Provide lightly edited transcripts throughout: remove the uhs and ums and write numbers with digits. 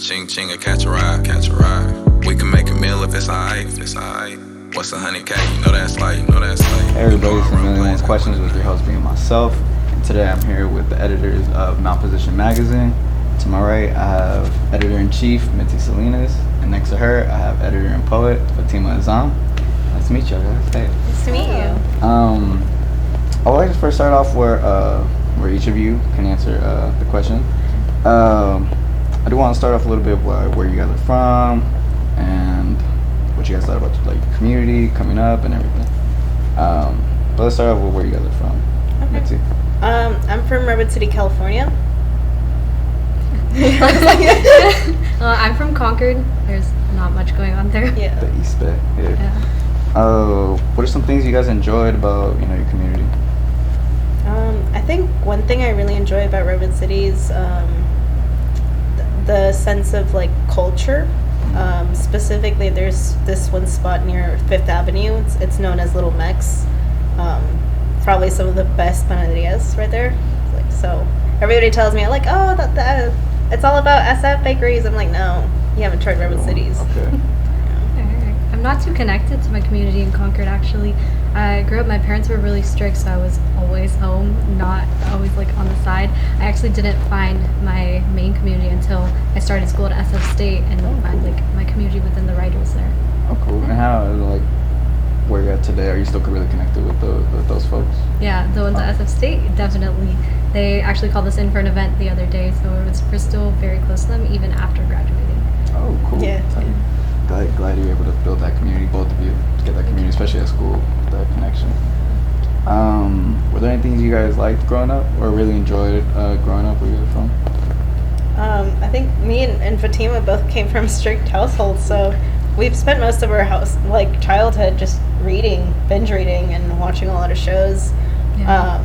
Ching ching or catch a ride, catch a ride. We can make a meal if it's alright, if it's alright. What's 100K? You know that's like, Hey everybody, it's A1 Questions with your host being myself. And today I'm here with the editors of Malposition Magazine. To my right, I have editor-in-chief Mitzy Salinas, and next to her, I have editor and poet Fatema Azam. Nice to meet you guys. Hey. Nice to meet you. I would like to first start off where each of you can answer the question. I do want to start off a little bit where you guys are from and what you guys thought about like the community coming up and everything. But let's start off with where you guys are from. Okay. Mitzy. I'm from Redwood City, California. I'm from Concord. There's not much going on there. Yeah. The East Bay. Yeah. What are some things you guys enjoyed about your community? I think one thing I really enjoy about Redwood City is the sense of like culture. Specifically, there's this one spot near Fifth Avenue. It's known as Little Mex. Probably some of the best panaderias right there. Like, so everybody tells me, like, oh, that it's all about SF bakeries. I'm like, no, you haven't tried Redwood Cities. Okay. I'm not too connected to my community in Concord, actually. I grew up, my parents were really strict, so I was always home, not always like on the side. I actually didn't find my main community until I started school at SF State and find like my community within the writers there. Oh, cool. And how, like, where you're at today, are you still really connected with those folks? Yeah, the ones at SF State, definitely. They actually called us in for an event the other day, so we're still very close to them even after graduating. Oh, cool. Yeah. Glad you're able to build that community, both of you, to get that community, especially at school, that connection. Were there any things you guys liked growing up or really enjoyed growing up where you were from? I think me and Fatima both came from strict households, so we've spent most of our childhood just reading, binge reading, and watching a lot of shows. Yeah.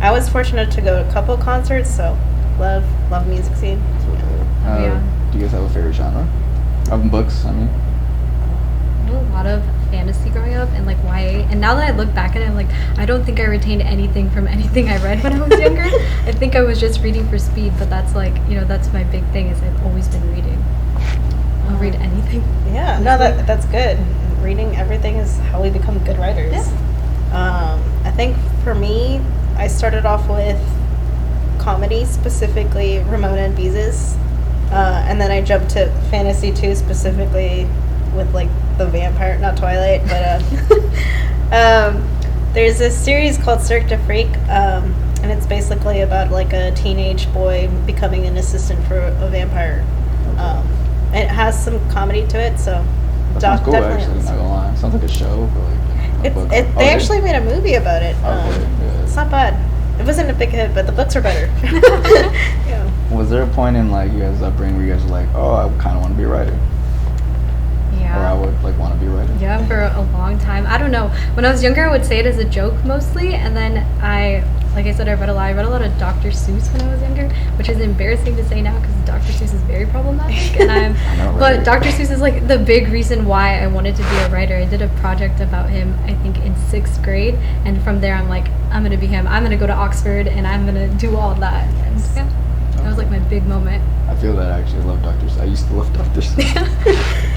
I was fortunate to go to a couple concerts, so love music scene. Yeah. Do you guys have a favorite genre of books? I mean, I did a lot of fantasy growing up and like YA, and now that I look back at it, I'm like, I don't think I retained anything from anything I read when I was younger. I think I was just reading for speed, but that's like, that's my big thing, is I've always been reading. I'll read anything. Yeah, no, that's good. Reading everything is how we become good writers. Yeah. I think for me, I started off with comedy, specifically Ramona and Beezus. And then I jumped to fantasy too, specifically with like the vampire, not Twilight, but there's this series called Cirque du Freak, and it's basically about like a teenage boy becoming an assistant for a vampire. It has some comedy to it, so that sounds cool, definitely. actually, not gonna lie. Sounds like a show, but like a book. They actually made a movie about it. It's not bad. It wasn't a big hit, but the books are better. Yeah. Was there a point in like you guys' upbringing where you guys were like, oh, I kind of want to be a writer? Yeah. Or I would like want to be a writer? Yeah, for a long time. I don't know. When I was younger, I would say it as a joke mostly, and then like I said, I read a lot of Dr. Seuss when I was younger, which is embarrassing to say now because Dr. Seuss is very problematic, and but Dr. Seuss is like the big reason why I wanted to be a writer. I did a project about him, I think in 6th grade, and from there I'm like, I'm gonna be him. I'm gonna go to Oxford, and I'm gonna do all that. And yeah, that was like my big moment. I feel that I actually love Dr. Seuss. I used to love Dr. Seuss.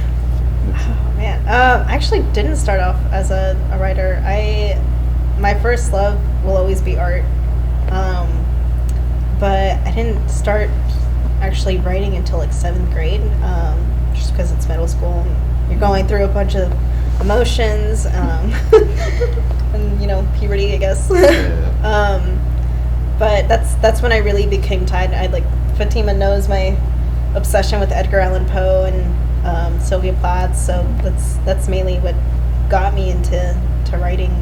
Oh man, I actually didn't start off as a writer. My first love will always be art, but I didn't start actually writing until like 7th grade, just because it's middle school and you're going through a bunch of emotions, and puberty, I guess. But that's when I really became tied. Fatima knows my obsession with Edgar Allan Poe and Sylvia Plath, so that's mainly what got me into writing.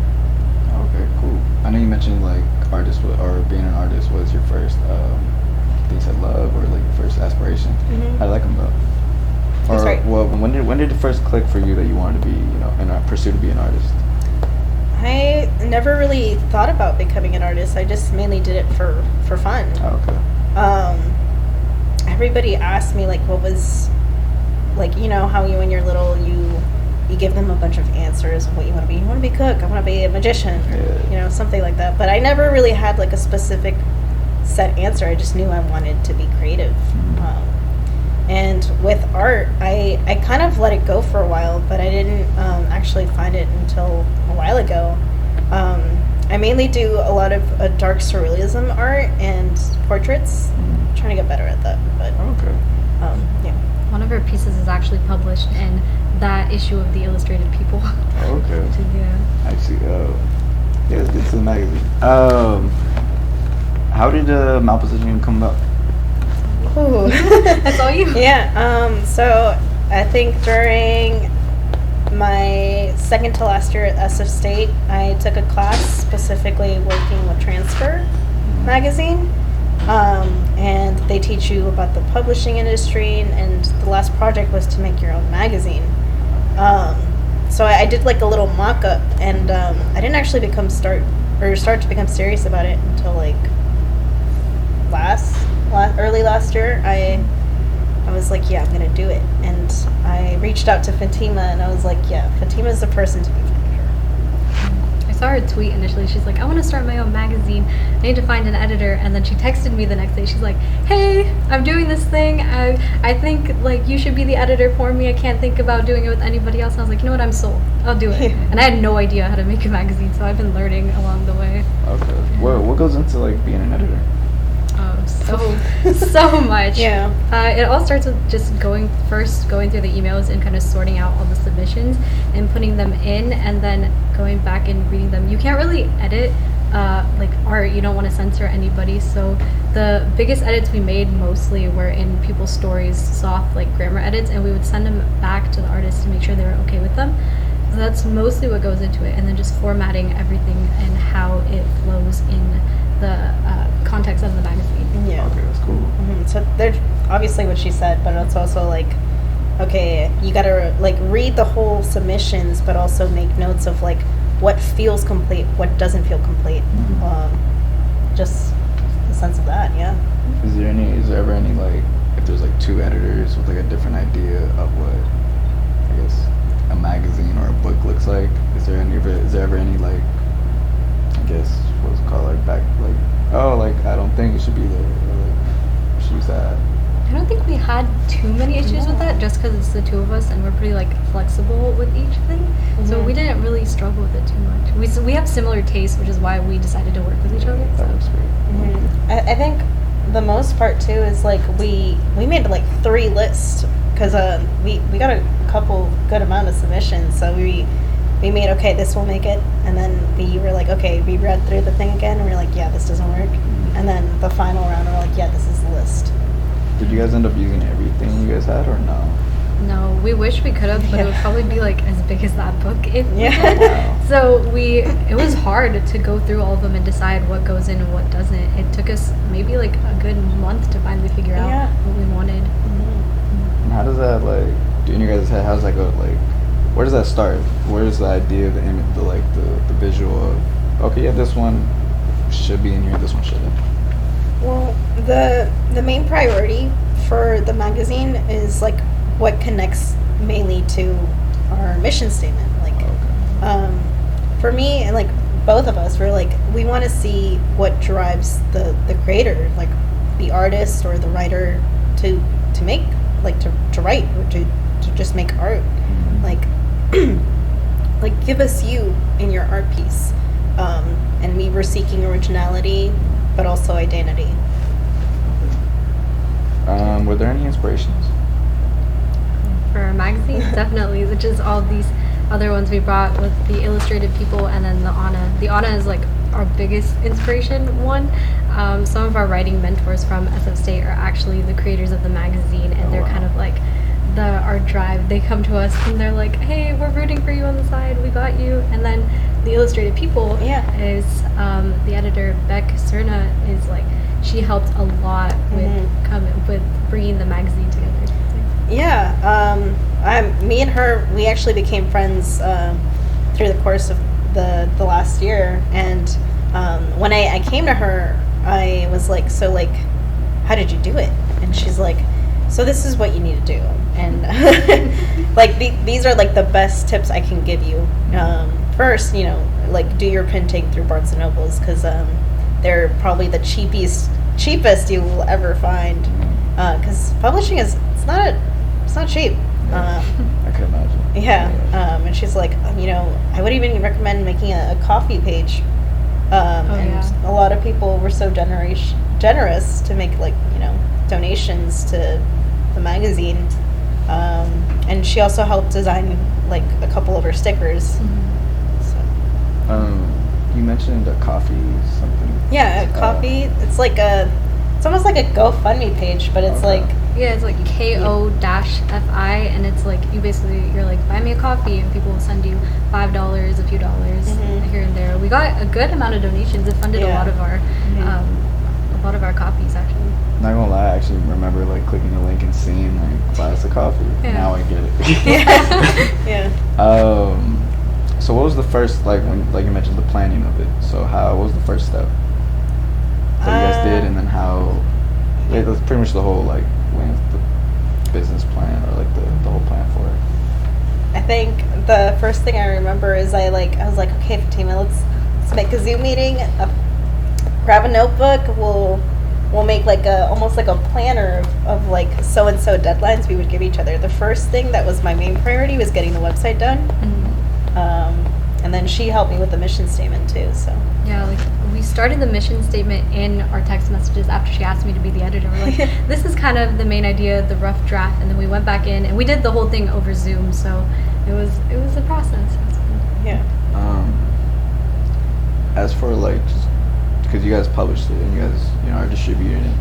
Okay, cool. I know you mentioned like being an artist was your first thing you said love or like your first aspiration. Mm-hmm. How did that come about? That's right. Well, when did it first click for you that you wanted to be, and pursue to be an artist? I never really thought about becoming an artist. I just mainly did it for fun. Oh, okay. Everybody asked me like what was like, how when you're little you give them a bunch of answers of what you want to be. You want to be a cook, I want to be a magician, something like that. But I never really had like a specific set answer. I just knew I wanted to be creative. And with art, I kind of let it go for a while, but I didn't actually find it until a while ago. I mainly do a lot of dark surrealism art and portraits. I'm trying to get better at that, but Okay. yeah. One of her pieces is actually published in that issue of the Illustrated People. Okay. Which is, yeah. Actually, yeah, let's get to the magazine. How did Malposition come up? Ooh. That's all you? Yeah. So I think during my second to last year at SF State, I took a class specifically working with Transfer magazine. And they teach you about the publishing industry, and the last project was to make your own magazine. So I did like a little mock-up, and I didn't actually start to become serious about it until like early last year. I was like, yeah, I'm gonna do it, and I reached out to Fatema, and I was like, yeah, Fatema's the person to be for sure. I saw her tweet initially. She's like, I want to start my own magazine. I need to find an editor. And then she texted me the next day. She's like, hey, I'm doing this thing. I think like you should be the editor for me. I can't think about doing it with anybody else. And I was like, you know what? I'm sold. I'll do it. And I had no idea how to make a magazine, so I've been learning along the way. Okay. What goes into like being an editor? So much. Yeah. It all starts with just going through the emails and kind of sorting out all the submissions and putting them in, and then going back and reading them. You can't really edit like art. You don't want to censor anybody. So the biggest edits we made mostly were in people's stories, soft like grammar edits, and we would send them back to the artists to make sure they were okay with them. So that's mostly what goes into it, and then just formatting everything and how it flows in the context of the magazine. Yeah. Okay, that's cool. So there's obviously what she said, but it's also like, okay, you gotta like read the whole submissions, but also make notes of like what feels complete, what doesn't feel complete. Just the sense of that, yeah. Is there ever any like, if there's like two editors with like a different idea of what, I guess, a magazine or a book looks like? Is there ever any like, I guess, what's it called, like back, like, oh, like I don't think it should be there, or like she's that. I don't think we had too many issues with that, just because it's the two of us and we're pretty like flexible with each thing. So we didn't really struggle with it too much. We have similar tastes, which is why we decided to work with each other. That works great. I think the most part too is like we made like 3 lists because we got a couple good amount of submissions, so we made, okay, this will make it, and then we were like, okay, we read through the thing again, and we were like, yeah, this doesn't work, and then the final round we're like, yeah, this is the list. Did you guys end up using everything you guys had, or no? No, we wish we could have, but it would probably be like as big as that book if we Yeah. did. Wow. So it was hard to go through all of them and decide what goes in and what doesn't. It took us maybe like a good month to finally figure out what we wanted. And how does that like, in your guys' head, how does that go, like, where does that start? Where's the idea, the image, the visual of, okay, yeah, this one should be in here, this one shouldn't? Well, the main priority for the magazine is like what connects mainly to our mission statement. Like, for me and like both of us, we're like, we want to see what drives the creator, like the artist or the writer, to make, like to write or to just make art. Like, like give us you in your art piece. And we were seeking originality, but also identity. Were there any inspirations? For our magazine, definitely, which is all these other ones we brought with the Illustrated People and then the Anna. The Anna is like our biggest inspiration one. Some of our writing mentors from SF State are actually the creators of the magazine, and they're kind of like our drive. They come to us and they're like, hey, we're rooting for you on the side, we got you. And then the Illustrated People is the editor, Beck Cerna, is like, she helped a lot with bringing the magazine together. Yeah, me and her, we actually became friends through the course of the last year. And when I came to her, I was like, so like, how did you do it? And she's like, so this is what you need to do. And like these are like the best tips I can give you. First, you know, like do your printing through Barnes & Nobles, because they're probably the cheapest you will ever find. because publishing it's not cheap. I could imagine. Yeah, and she's like, I would even recommend making a coffee page. And a lot of people were so generous to make donations to the magazine. And she also helped design like a couple of her stickers. So. You mentioned a coffee something. Yeah, coffee. It's almost like a GoFundMe page, but it's it's like KO-FI, and it's like you're like, buy me a coffee, and people will send you $5, a few dollars here and there. We got a good amount of donations. It funded a lot of our copies, actually. Not gonna lie, I actually remember like clicking the link and seeing like buy us a coffee. Yeah. Now I get it. Yeah. So what was the first, like you mentioned the planning of it? So what was the first step that you guys did, and then how? It was pretty much the whole like the business plan, or like the whole plan for it. I think the first thing I remember is I was like, okay, Fatima, let's make a Zoom meeting. Grab a notebook. We'll make like almost like a planner of like so and so deadlines we would give each other. The first thing that was my main priority was getting the website done. And then she helped me with the mission statement too. So yeah, like we started the mission statement in our text messages after she asked me to be the editor. We're like, this is kind of the main idea, the rough draft, and then we went back in and we did the whole thing over Zoom. So it was a process. Yeah. As for like, just because you guys published it and you guys are distributing it,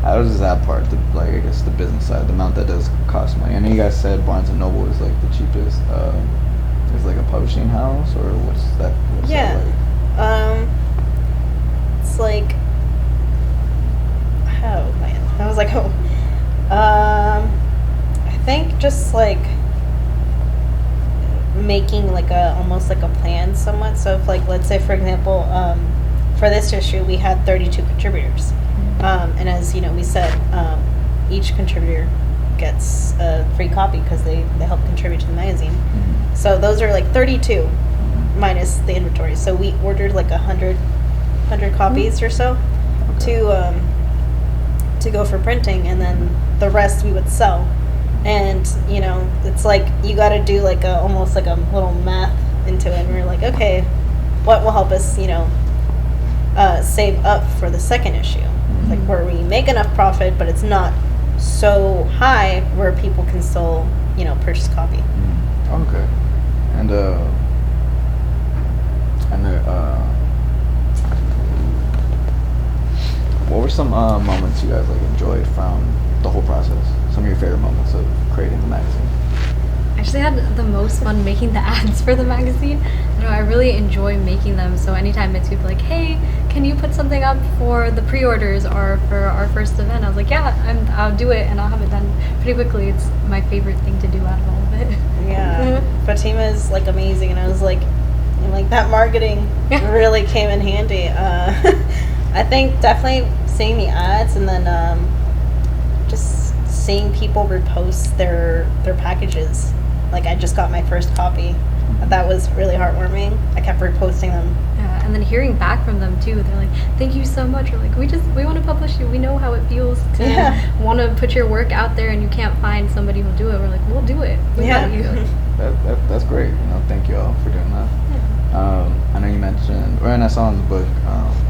how does that part, I guess the business side, the amount that does cost money? I know you guys said Barnes and Noble is like the cheapest. Is like a publishing house, or what's that like? It's like, oh man, I was like, I think just like making like almost like a plan somewhat. So if like, let's say for example, for this issue we had 32 contributors, and as we said, each contributor gets a free copy because they help contribute to the magazine. So those are like 32 minus the inventory. So we ordered like 100 copies or so to go for printing, and then the rest we would sell. And it's like you got to do like almost like a little math into it. And we're like, okay, what will help us save up for the second issue? Like where we make enough profit, but it's not so high where people can still purchase a copy. Okay. And what were some moments you guys like enjoyed from the whole process? Some of your favorite moments of creating the magazine? I actually had the most fun making the ads for the magazine. I really enjoy making them. So anytime Mitzy would be like, hey, can you put something up for the pre-orders or for our first event? I was like, yeah, I'll do it, and I'll have it done pretty quickly. It's my favorite thing to do out of all of it. Yeah, Fatima is like amazing, and I was like, that marketing really came in handy. I think definitely seeing the ads, and then just seeing people repost their packages. Like I just got my first copy. That was really heartwarming. I kept reposting them. Yeah, and then hearing back from them too. They're like, thank you so much. We're like, we want to publish you. We know how it feels to want to put your work out there, and you can't find somebody who'll do it. We're like, we'll do it. We got you. That's great. Thank you all for doing that. Yeah. I know you mentioned, and I saw in the book,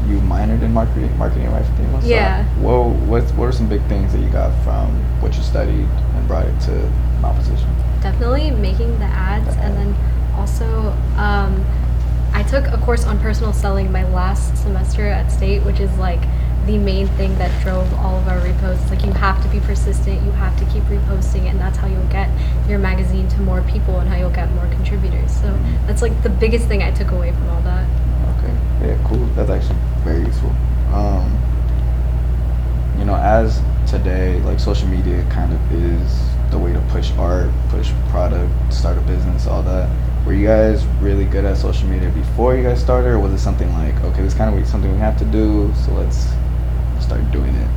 you minored in marketing, right, Fatima? So yeah. What are some big things that you got from what you studied and brought it to Malposition? Definitely making the ads, and then also I took a course on personal selling my last semester at State, which is like the main thing that drove all of our reposts. Like you have to be persistent, you have to keep reposting, and that's how you'll get your magazine to more people and how you'll get more contributors. So that's like the biggest thing I took away from all that. Okay, yeah, cool. That's actually very useful. As today, like social media kind of is the way to push art, push product, start a business, all that. Were you guys really good at social media before you guys started, or was it something like, okay, this kind of something we have to do, so let's start doing it?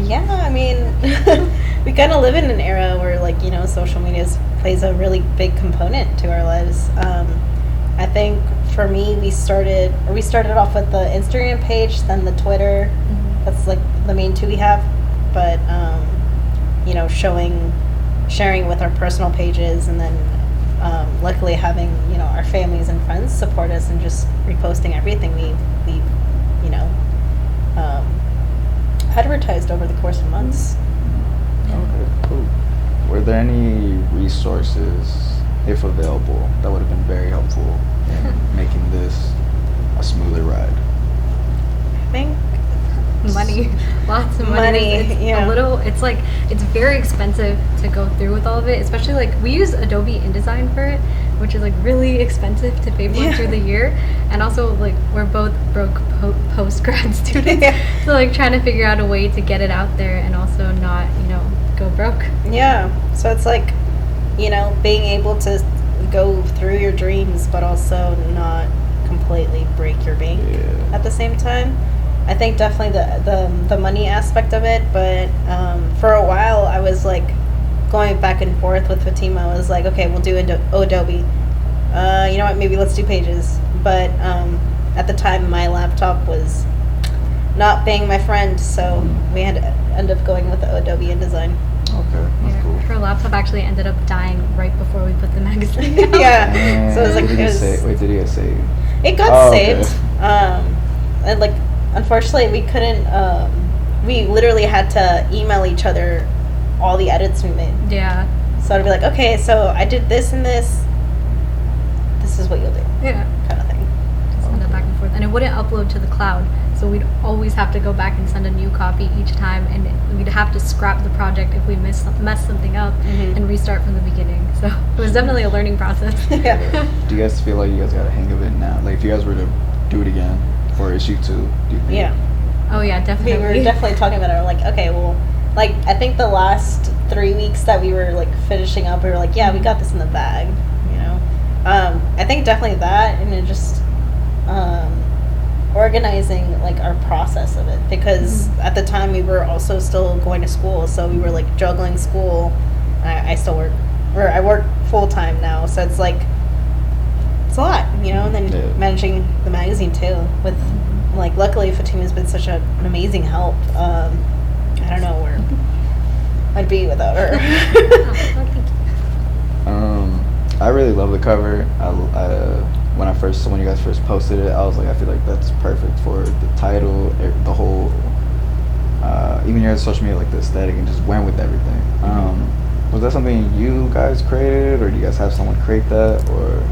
Yeah, I mean, we kind of live in an era where social media plays a really big component to our lives. I think for me, we started off with the Instagram page, then the Twitter. That's like the main two we have. but you know, sharing with our personal pages, and then luckily having, you know, our families and friends support us and just reposting everything we you know, advertised over the course of months. Okay, cool. Were there any resources, if available, that would have been very helpful in making this a smoother ride? I think Money, lots of money. It's yeah. a little. It's like it's very expensive to go through with all of it. Especially like we use Adobe InDesign for it, which is like really expensive to pay for through the year. And also like we're both broke post grad students, so like trying to figure out a way to get it out there and also not, you know, go broke. Yeah. So it's like, you know, being able to go through your dreams, but also not completely break your bank at the same time. I think definitely the money aspect of it, but for a while I was like going back and forth with Fatema. I was like, okay, we'll do Adobe. You know what? Maybe let's do Pages. But at the time, my laptop was not being my friend, so we had to end up going with the Adobe InDesign. Okay, that's cool. Her laptop actually ended up dying right before we put the magazine out. Yeah. So it was like Did it get saved? It got Okay. saved. And like, unfortunately, we couldn't. We literally had to email each other all the edits we made. Yeah. So I'd be like, okay, so I did this and this. This is what you'll do, Yeah. kind of thing. Just send it back and forth, and it wouldn't upload to the cloud, so we'd always have to go back and send a new copy each time, and we'd have to scrap the project if we mess something up and restart from the beginning. So it was definitely a learning process. Yeah. Do you guys feel like you guys got a hang of it now? Like if you guys were to do it again for issue 2, do you think? Yeah. Oh yeah, We definitely. were definitely talking about it. We're like, okay, well, like I think the last 3 weeks that we were like finishing up, we were like, yeah, we got this in the bag, you know. I think definitely that, and then just organizing like our process of it, because at the time we were also still going to school, so we were like juggling school. I still work, or I work full time now, so it's like it's a lot, you know. And then managing the magazine too, with like luckily Fatema's been such an amazing help. I don't know where I'd be without her. Oh, thank you. I really love the cover. When you guys first posted it, I was like, I feel like that's perfect for the title, the whole, even your social media, like the aesthetic, and just went with everything. Was that something you guys created, or do you guys have someone create that, or?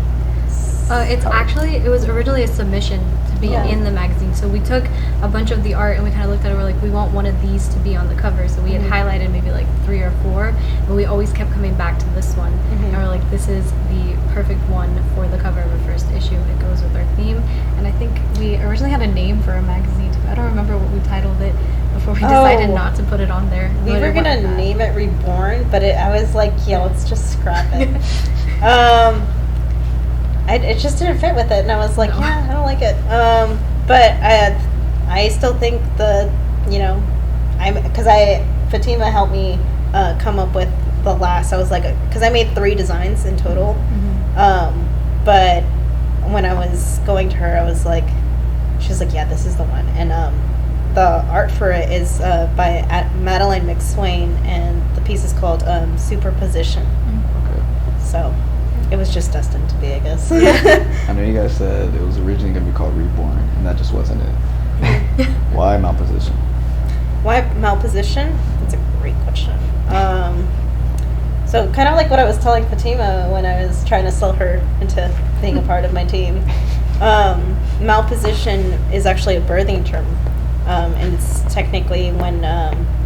It was originally a submission to be in the magazine. So we took a bunch of the art and we kind of looked at it. We're like, we want one of these to be on the cover. So we had highlighted maybe like 3 or 4, but we always kept coming back to this one. And we're like, this is the perfect one for the cover of our first issue. It goes with our theme. And I think we originally had a name for our magazine too. I don't remember what we titled it before we decided not to put it on there. We were gonna name it Reborn, but I was like, yeah, let's just scrap it. It just didn't fit with it, and I was like, yeah, I don't like it. But I still think Fatema helped me come up with the last. I was like, because I made 3 designs in total. But when I was going to her, I was like, she was like, yeah, this is the one. And the art for it is by Madeline McSwain, and the piece is called Superposition. Okay. So it was just destined to be, I guess. I know you guys said it was originally going to be called Reborn, and that just wasn't it. Why Malposition? Why Malposition? That's a great question. So kind of like what I was telling Fatema when I was trying to sell her into being a part of my team. Malposition is actually a birthing term. And it's technically when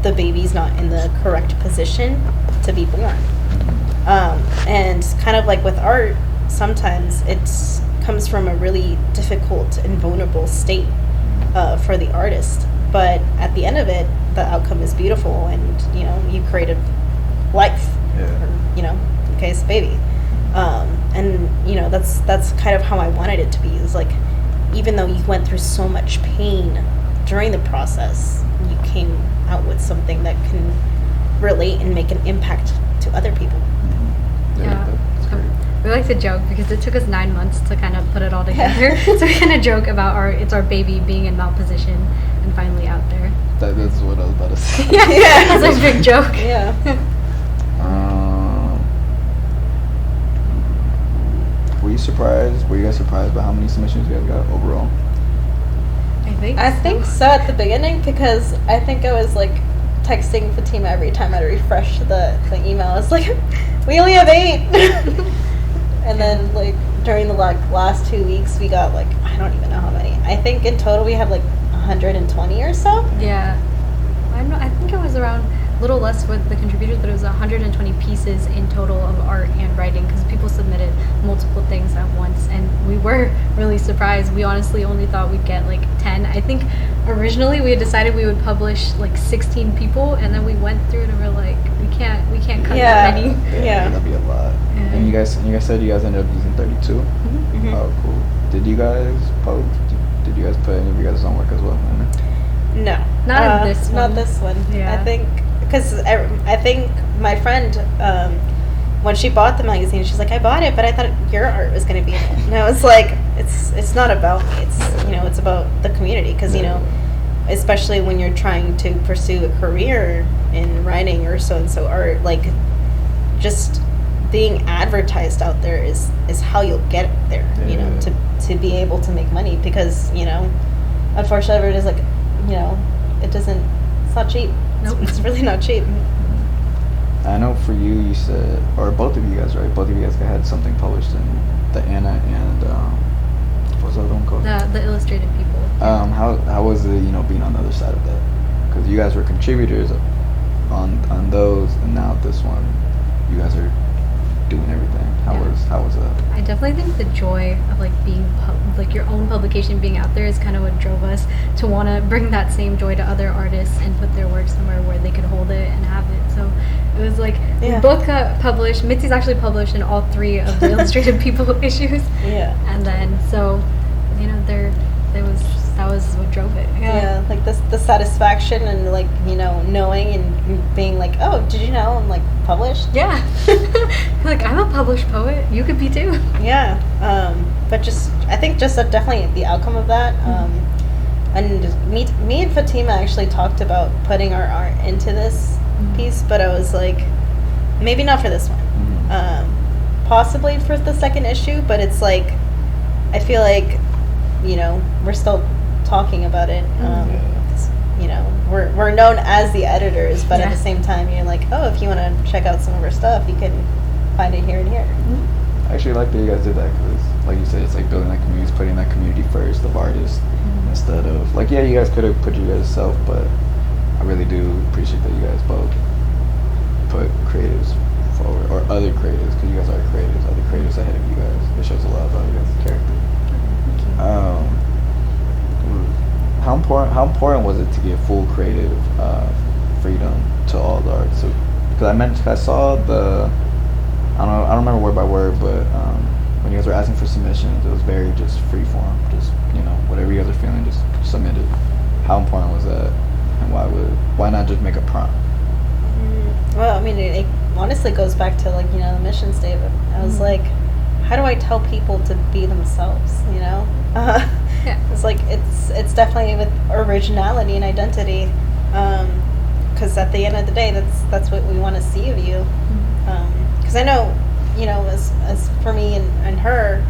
the baby's not in the correct position to be born. And kind of like with art, sometimes it comes from a really difficult and vulnerable state for the artist. But at the end of it, the outcome is beautiful, and you created life. Or, in case baby. And that's kind of how I wanted it to be. Is like, even though you went through so much pain during the process, you came out with something that can relate and make an impact to other people. Yeah. We like to joke because it took us 9 months to kind of put it all together. So we kind of joke about it's our baby being in Malposition and finally out there. That's what I was about to say. Yeah, that's a big joke. Yeah. Were you surprised? Were you guys surprised by how many submissions you guys got overall? I think so at the beginning, because I think I was like texting Fatema every time I refreshed the email. It's like, we only have 8. And then like during the last 2 weeks we got like, I don't even know how many. I think in total we have like 120 or so. Yeah. I think it was around a little less with the contributors, but it was 120 pieces in total of art and writing, because people submitted multiple things at once, and we were really surprised. We honestly only thought we'd get like 10. I think originally we had decided we would publish like 16 people, and then we went through it and we're like, we can't cut that many. Yeah. That'd be a lot. Yeah. And you guys said you guys ended up using 32. Mm-hmm. Oh, cool. Did you guys post? Did you guys put any of you guys' own work as well in there? No. Not in this one. Not this one. Yeah. I think, because I think my friend, when she bought the magazine, she's like, I bought it, but I thought your art was going to be in it. And I was like, it's not about me. It's, it's about the community. Because, especially when you're trying to pursue a career in writing or so-and-so art, like, just being advertised out there is how you'll get there, to be able to make money. Because, unfortunately, it is like, it's not cheap. Nope. It's really not cheap. I know for you said, or both of you guys, right? Both of you guys had something published in the Anna and what was the other one called? The illustrated people. How was it, being on the other side of that? Because you guys were contributors on those, and now this one, you guys are doing everything. How was that? I definitely think the joy of like being your own publication being out there is kind of what drove us to want to bring that same joy to other artists and put their work somewhere where they could hold it and have it. So it was like we both got published. Mitzy's actually published in all 3 of the illustrated people issues. Yeah. And then so that was what drove it. Yeah, like the satisfaction and like knowing and being like, oh, did you know I'm like published? Yeah. Like, I'm a published poet. You could be too. Yeah. But I think definitely the outcome of that. And me and Fatema actually talked about putting our art into this piece, but I was like, maybe not for this one. Possibly for the second issue, but it's like, I feel like, we're still talking about it. We're known as the editors, but at the same time, you're like, oh, if you want to check out some of our stuff, you can find it here and here. I actually like that you guys did that, because, like you said, it's like building that community, it's putting that community first of artists, instead of, like, you guys could have put you guys self, but I really do appreciate that you guys both put creatives forward, or other creatives, because you guys are creatives, other creatives ahead of you guys. It shows a lot about you guys' character. How important was it to give full creative freedom to all the art? So, because I saw I don't remember word by word, but when you guys were asking for submissions, it was very just free form, just whatever you guys are feeling, just submit it. How important was that, and why not just make a prompt? Well, I mean, it honestly goes back to like the mission statement. I was like, how do I tell people to be themselves? It's like it's definitely with originality and identity, because at the end of the day, that's what we want to see of you. Because I know, as for me and her,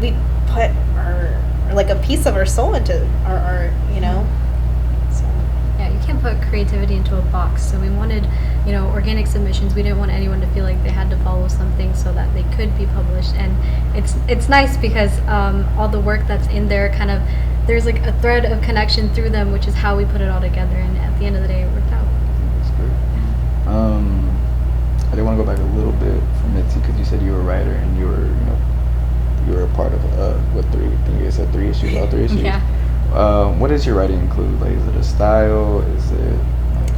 we put our like a piece of our soul into our art, So. Yeah, you can't put creativity into a box. So we wanted, organic submissions. We didn't want anyone to feel like they had to follow something so that they could be published. And it's nice because all the work that's in there there's like a thread of connection through them, which is how we put it all together. And at the end of the day, it worked out. That's great. I did want to go back a little bit from Mitzy, because you said you were a writer and you were a part of what 3? I think you said 3 issues, all 3 issues. Yeah. What does your writing include? Like, is it a style? Is it like...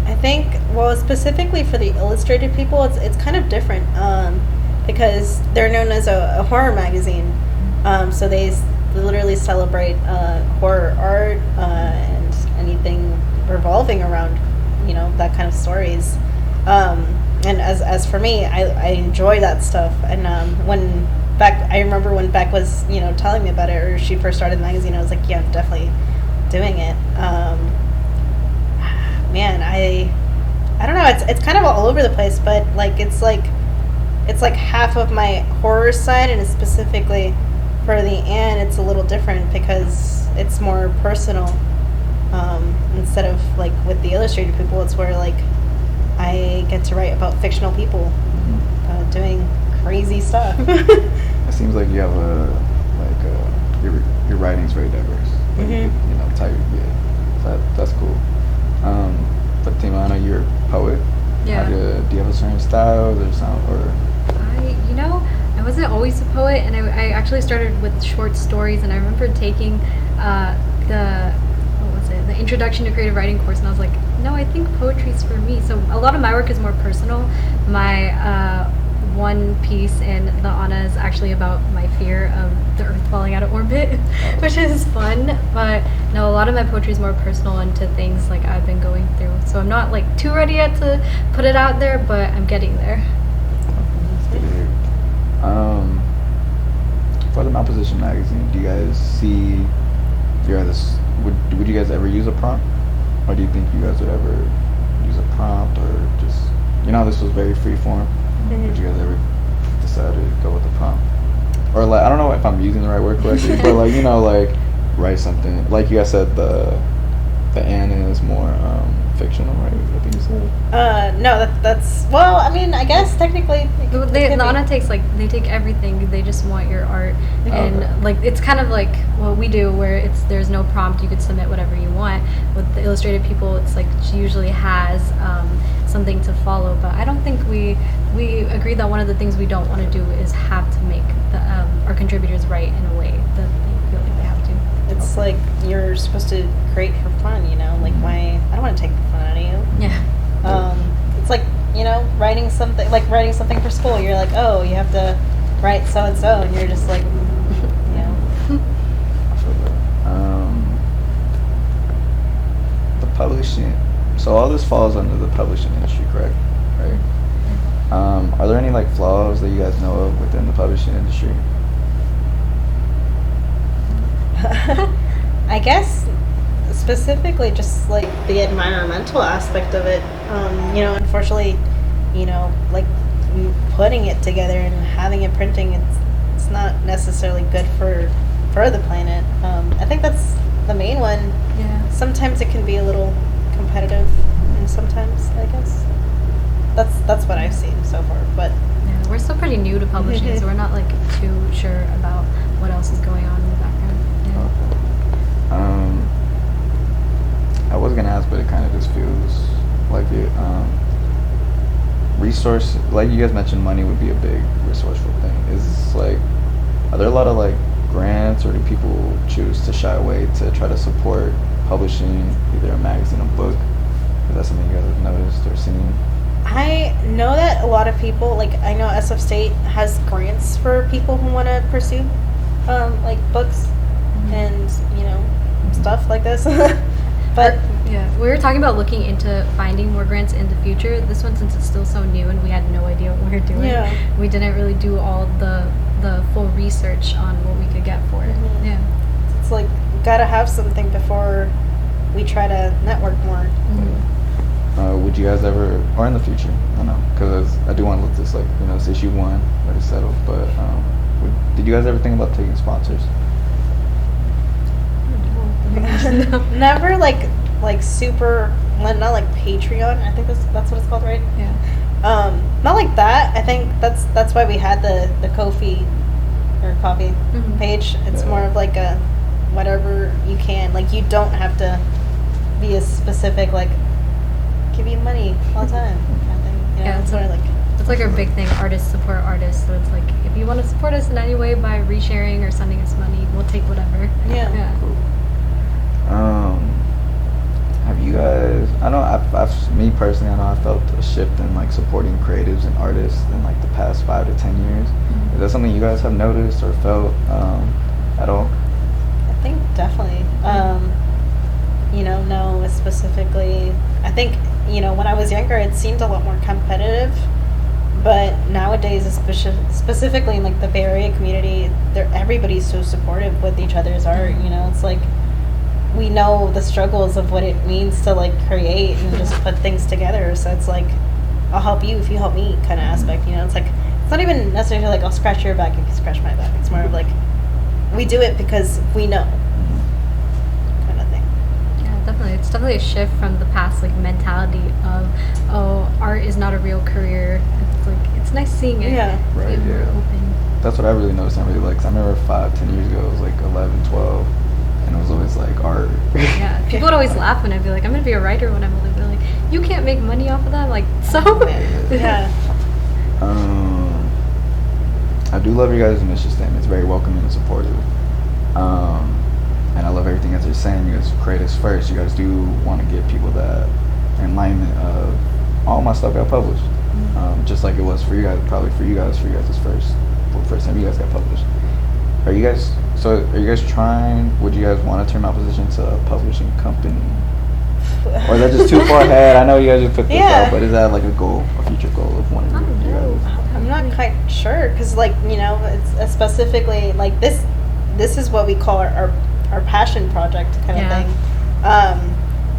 I think, well, specifically for the illustrated people, it's kind of different, because they're known as a horror magazine. So they literally celebrate horror art and anything revolving around, that kind of stories. And as for me, I enjoy that stuff. And I remember when Beck was, telling me about it, or she first started the magazine, I was like, yeah, I'm definitely doing it. man, I don't know. It's kind of all over the place, but like it's like half of my horror side, and it's specifically for the Anne, it's a little different because it's more personal. Instead of like with the illustrated people, it's where like I get to write about fictional people doing crazy stuff. It seems like you have your writing's very diverse. Like, you know, type. Yeah, that's cool. Fatema, I know you're a poet. Yeah. Do you have a certain style or sound or? I wasn't always a poet, and I actually started with short stories, and I remember taking the Introduction to Creative Writing course, and I was like, no, I think poetry's for me. So a lot of my work is more personal. My one piece in the Anna is actually about my fear of the Earth falling out of orbit, which is fun. But no, a lot of my poetry is more personal into things like I've been going through. So I'm not like too ready yet to put it out there, but I'm getting there. That's good to hear. For the Malposition Magazine, do you guys see? Would you guys ever use a prompt, or do you think you guys would ever use a prompt, or just this was very free form? Would you guys ever decide to go with a prompt, or like I don't know if I'm using the right word correctly, but like like write something like you guys said the Anne is more fictional, right? I think you said. No, that's well. I mean, I guess technically. The Anna takes they take everything. They just want your art, and like it's kind of like what we do, where there's no prompt. You could submit whatever you want. With the illustrated people, it's like she usually has something to follow. But I don't think we agree that one of the things we don't want to do is have to make our contributors write in a way that they feel like they have to. It's like you're supposed to create for fun, like why I don't want to take the fun out of you. Yeah. It's like writing something for school. You're like, oh, you have to write so and so, and you're just like, I feel that. The publishing. So all this falls under the publishing industry, correct? Right. Are there any like flaws that you guys know of within the publishing industry? I guess specifically just like the environmental aspect of it. Unfortunately, like putting it together and having it printing, it's not necessarily good for the planet. I think that's the main one. Yeah. Sometimes it can be a little competitive, and sometimes I guess that's what I've seen so far. But yeah, we're still pretty new to publishing, so we're not like too sure about what else is going on in the background. Yeah. Okay. I was gonna ask, but it kind of just feels like it. Resource, like you guys mentioned, money would be a big resourceful thing. Is like, are there a lot of like grants, or do people choose to shy away to try to support publishing either a magazine or book? Is that something you guys have noticed or seen? I know that a lot of people, like I know SF State has grants for people who want to pursue like books and stuff like this. But yeah, we were talking about looking into finding more grants in the future. This one, since it's still so new and we had no idea what we were doing, we didn't really do all the full research on what we could get for it. Yeah, it's like gotta have something before we try to network more. Would you guys ever, or in the future, I don't know, because I do want to look this like, it's issue 1, already settled, but did you guys ever think about taking sponsors? Never like super, not like Patreon. I think that's what it's called, right? Yeah. Not like that. I think that's why we had the Ko-fi or coffee page. It's more of like a whatever you can. Like you don't have to be as specific. Like give you money all the time kind of thing. Yeah, it's sort of like. It's like our big thing, artists support artists. So it's like, if you want to support us in any way by resharing or sending us money, we'll take whatever. Yeah. Cool. Have you guys, I know me personally, I know I felt a shift in like supporting creatives and artists in like the past 5 to 10 years. Is that something you guys have noticed or felt at all? I think definitely. No, specifically, I think, when I was younger, it seemed a lot more competitive. But nowadays, specifically in like the Bay Area community, everybody's so supportive with each other's art. It's like we know the struggles of what it means to like create and just put things together. So it's like, I'll help you if you help me kind of aspect. You know, it's like it's not even necessarily like I'll scratch your back if you scratch my back. It's more of like we do it because we know, kind of thing. Yeah, definitely. It's definitely a shift from the past like mentality of, oh, art is not a real career. It's like it's nice seeing it. Yeah. Right, Be more yeah. open. That's what I really noticed. I really like. 'Cause I remember 5-10 years ago, it was like 11, 12, and it was always like art. Yeah, people would always laugh when I'd be like, I'm gonna be a writer when I'm older. They're like, you can't make money off of that. I'm like, so. Yeah. I do love your guys' mission statement. It's very welcoming and supportive. And I love everything that you're saying. You guys creators first. You guys do want to give people that enlightenment of all my stuff got published. Just like it was for you guys, probably for you guys is first time you guys got published. Are you guys trying, would you guys want to turn Malposition to a publishing company? Or is that just too far ahead? I know you guys just put this out, but is that like a goal, a future goal of one of you guys? I'm not quite sure because, like, you know, it's specifically like this is what we call our passion project kind of thing.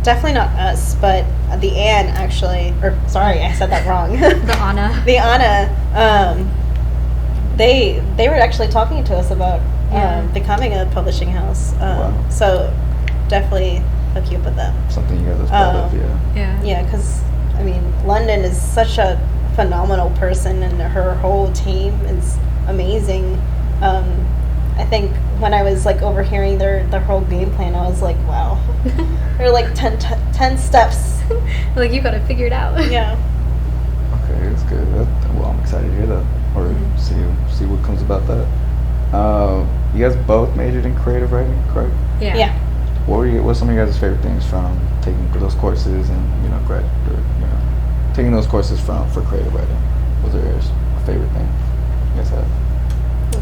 Definitely not us, but the Anne actually, or sorry, I said that wrong. The Anna. The Anna. They were actually talking to us about becoming a publishing house. Wow. So definitely hook you up with them. Something you guys are proud of, Yeah. Yeah, because I mean, London is such a phenomenal person, and her whole team is amazing. I think when I was like overhearing their whole game plan, I was like, wow, they're like 10 steps. Like, you gotta figure it out. Yeah. Okay, that's good. Well, I'm excited to hear that, or see what comes about that. You guys both majored in creative writing, correct? Yeah. Yeah. What's some of your guys' favorite things from taking those courses and taking those courses for creative writing? Was there a favorite thing you guys have?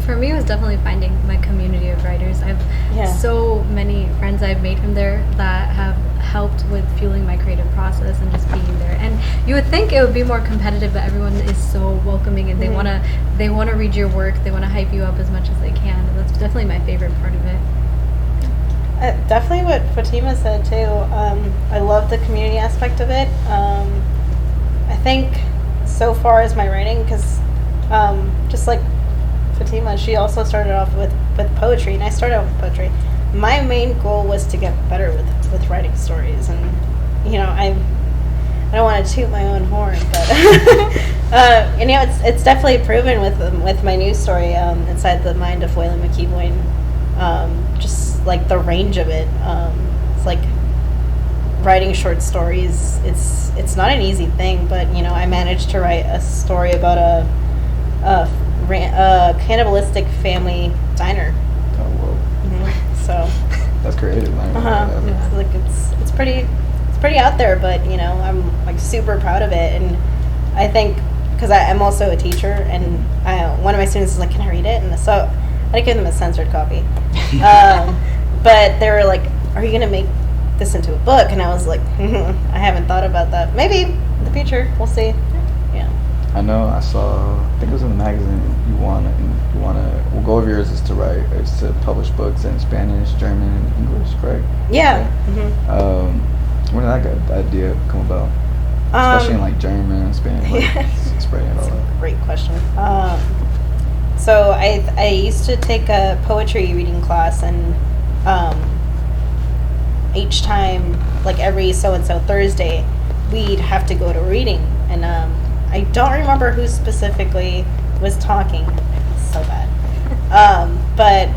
For me, it was definitely finding my community of writers. I have so many friends I've made from there that have helped with fueling my creative process and just being there. And you would think it would be more competitive, but everyone is so welcoming, and they wanna read your work. They wanna hype you up as much as they can. And that's definitely my favorite part of it. Definitely what Fatema said too. I love the community aspect of it. I think so far as my writing, because just like Fatema, she also started off with poetry, and I started off with poetry. My main goal was to get better with writing stories, and you know, I don't want to toot my own horn, but you know, it's definitely proven with my news story, Inside the Mind of Waylon McKeeboyne. Just like the range of it, it's like writing short stories. It's not an easy thing, but you know, I managed to write a story about a cannibalistic family diner. Oh, whoa. Mm-hmm. So That's creative. it's like it's pretty out there, but you know, I'm like super proud of it, and I think because I'm also a teacher, and one of my students is like, "Can I read it?" And so I give them a censored copy, but they were like, "Are you gonna make this into a book?" And I was like, "I haven't thought about that. Maybe in the future, we'll see." Yeah. I know. I saw. I think it was in the magazine. We'll go over yours is to publish books in Spanish, German, and English, correct? Yeah. When did that idea come about? Especially in like German, Spanish, like spreading it all out. Great question. So I used to take a poetry reading class, and each time, like every so-and-so Thursday, we'd have to go to reading. And I don't remember who specifically was talking. So bad. But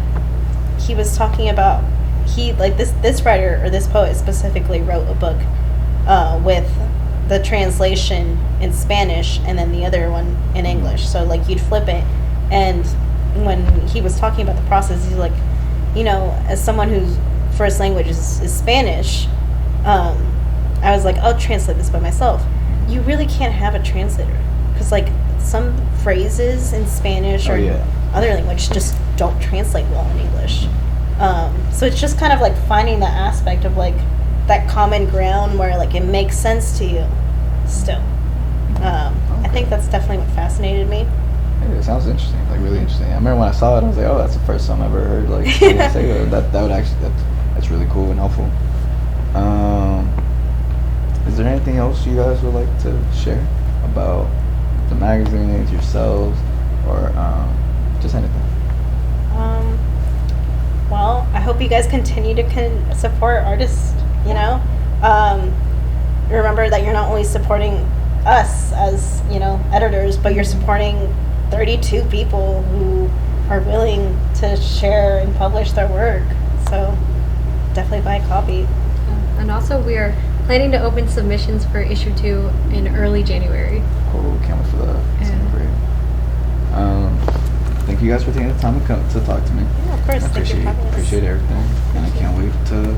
he was talking about, this writer, or this poet specifically, wrote a book with the translation in Spanish and then the other one in English. So like you'd flip it, and when he was talking about the process, he's like, you know, as someone whose first language is Spanish, I was like, I'll translate this by myself. You really can't have a translator, because like some phrases in Spanish or other language just don't translate well in English. So it's just kind of like finding the aspect of like that common ground where like it makes sense to you still. I think that's definitely what fascinated me. Yeah, it sounds interesting, like really interesting. I remember when I saw it, I was like, oh, that's the first time I ever heard like someone say that. That's really cool and helpful. Is there anything else you guys would like to share about the magazines, yourselves, or just anything? Well, I hope you guys continue to support artists, you know. Remember that you're not only supporting us as, you know, editors, but you're supporting 32 people who are willing to share and publish their work. So definitely buy a copy. And also, we are planning to open submissions for issue 2 in early January. Cool, can't wait for that. It's Yeah. gonna be great. Thank you guys for taking the time to come to talk to me. Yeah, of course. I Thank you for having us. appreciate everything, and I can't wait to